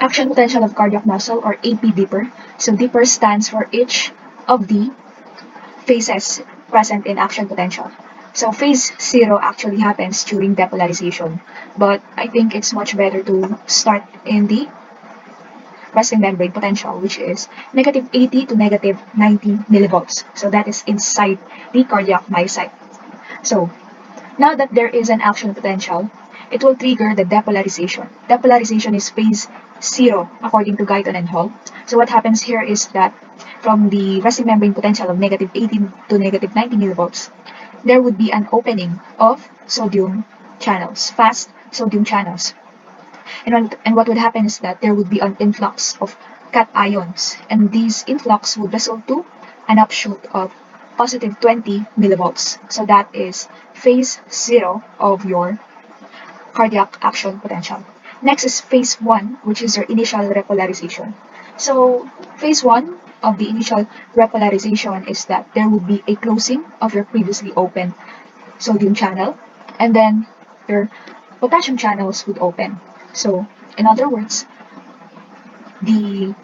Action potential of cardiac muscle, or AP deeper. So deeper stands for each of the phases present in action potential. So phase 0 actually happens during depolarization, but I think it's much better to start in the resting membrane potential, which is negative 80 to negative 90 millivolts. So that is inside the cardiac myocyte. So now that there is an action potential, it will trigger the depolarization. Depolarization is phase 0 according to Guyton and Hall. So what happens here is that from the resting membrane potential of negative 18 to negative 90 millivolts, there would be an opening of sodium channels, fast sodium channels. And what would happen is that there would be an influx of cations, and these influx would result to an upshoot of positive 20 millivolts. So that is phase 0 of your cardiac action potential. Next is phase 1, which is your initial repolarization. So phase 1 of the initial repolarization is that there would be a closing of your previously open sodium channel, and then your potassium channels would open. So in other words, the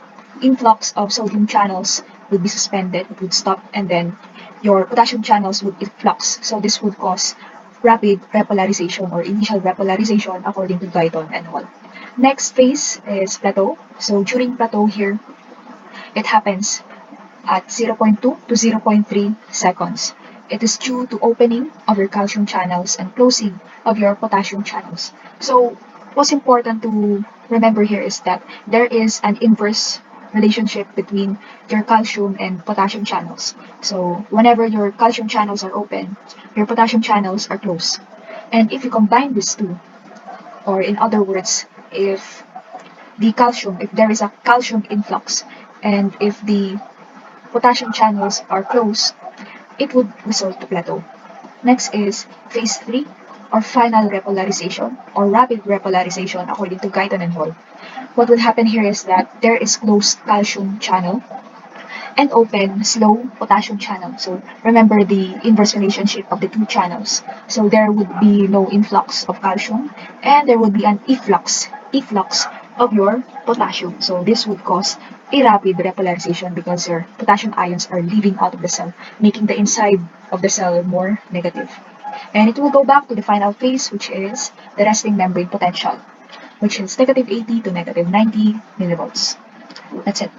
influx of sodium channels would be suspended, it would stop, and then your potassium channels would influx. So this would cause rapid repolarization or initial repolarization according to Guyton and all. Next phase is plateau. So during plateau here, it happens at 0.2 to 0.3 seconds. It is due to opening of your calcium channels and closing of your potassium channels. So what's important to remember here is that there is an inverse relationship between your calcium and potassium channels. So whenever your calcium channels are open, your potassium channels are closed. And if you combine these two, or in other words, if there is a calcium influx, and if the potassium channels are closed, it would result to plateau. Next is phase 3, or final repolarization, or rapid repolarization according to Guyton and Hall. What would happen here is that there is closed calcium channel and open slow potassium channel. So remember the inverse relationship of the two channels. So there would be no influx of calcium, and there would be an efflux of your potassium. So this would cause a rapid repolarization because your potassium ions are leaving out of the cell, making the inside of the cell more negative. And it will go back to the final phase, which is the resting membrane potential, which is negative 80 to negative 90 millivolts. That's it.